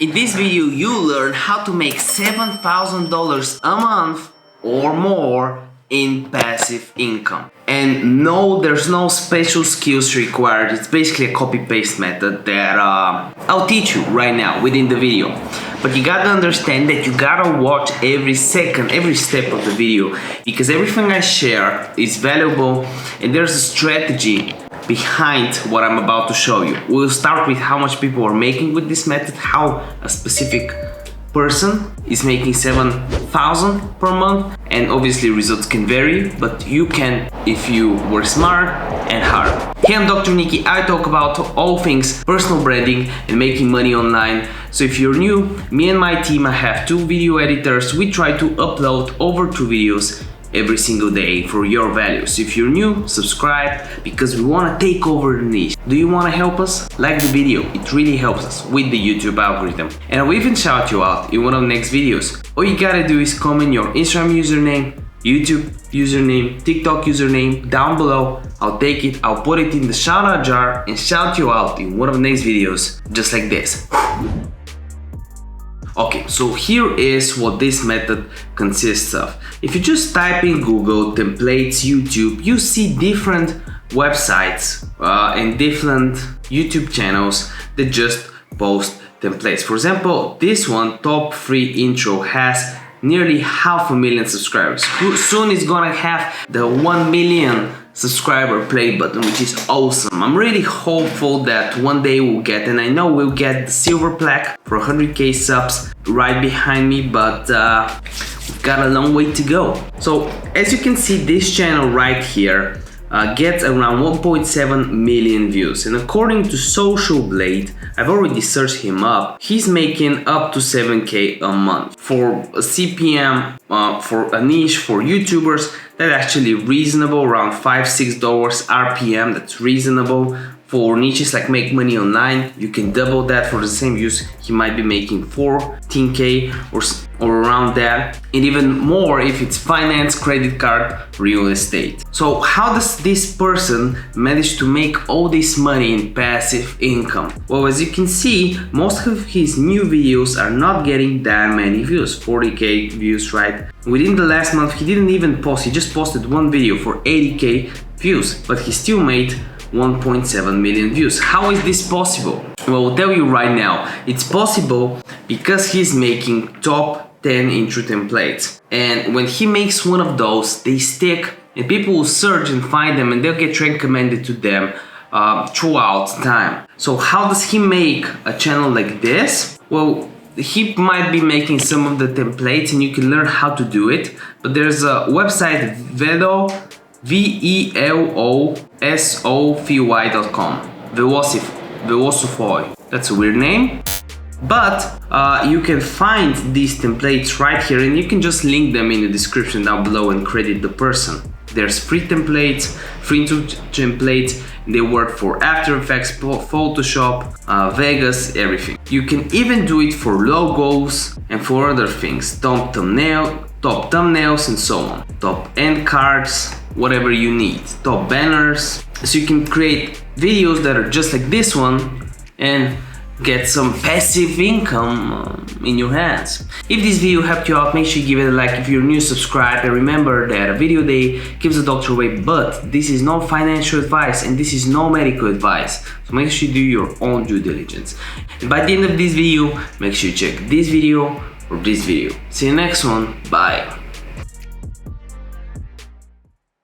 In this video, you learn how to make $7,000 a month or more in passive income. And no, there's no special skills required. It's basically a copy-paste method that I'll teach you right now within the video. But you gotta understand that you gotta watch every second, every step of the video, because everything I share is valuable and there's a strategy behind what I'm about to show you. We'll start with how much people are making with this method, how a specific person is making 7,000 per month, and obviously results can vary, but you can if you were smart and hard. Here I'm Dr. Niki. I talk about all things personal branding and making money online. So if you're new, me and my team, I have 2 video editors. We try to upload over 2 videos every single day for your value. So if you're new, subscribe, because we want to take over the niche. Do you want to help us? Like the video, it really helps us with the YouTube algorithm. And I'll even shout you out in one of the next videos. All you gotta do is comment your Instagram username, YouTube username, TikTok username down below. I'll take it, I'll put it in the shout out jar and shout you out in one of the next videos, just like this. Okay, so here is what this method consists of. If you just type in Google templates YouTube, you see different websites and different YouTube channels that just post templates. For example, this one, Top 3 Intro, has nearly 500,000 subscribers. Soon it's gonna have the 1 million subscriber play button, which is awesome. I'm really hopeful that one day we'll get, and I know we'll get, the silver plaque for 100k subs right behind me, but we've got a long way to go. So as you can see, this channel right here gets around 1.7 million views, and according to Social Blade, I've already searched him up, he's making up to 7k a month. For a CPM, for a niche for YouTubers, that's actually reasonable, around $5-6 RPM, that's reasonable. For niches like make money online, you can double that. For the same views, he might be making 14k or around that, and even more if it's finance, credit card, real estate. So how does this person manage to make all this money in passive income? Well, as you can see, most of his new videos are not getting that many views, 40k views, right? Within the last month, he didn't even post, he just posted one video for 80k views, but he still made 1.7 million views. How is this possible? Well, I'll tell you right now. It's possible because he's making top 10 intro templates. And when he makes one of those, they stick and people will search and find them and they'll get recommended to them throughout time. So how does he make a channel like this? Well, he might be making some of the templates and you can learn how to do it. But there's a website, velosofy.com. Velosofy. That's a weird name. But you can find these templates right here and you can just link them in the description down below and credit the person. There's free templates, free templates. They work for After Effects, Photoshop, Vegas, everything. You can even do it for logos and for other things. Top thumbnails and so on. Top end cards, whatever you need. Top banners. So you can create videos that are just like this one and get some passive income in your hands. If this video helped you out, make sure you give it a like. If you're new, subscribe, and remember that a video a day keeps the doctor away, but this is no financial advice and this is no medical advice. So make sure you do your own due diligence. And by the end of this video, make sure you check this video or this video. See you next one. Bye.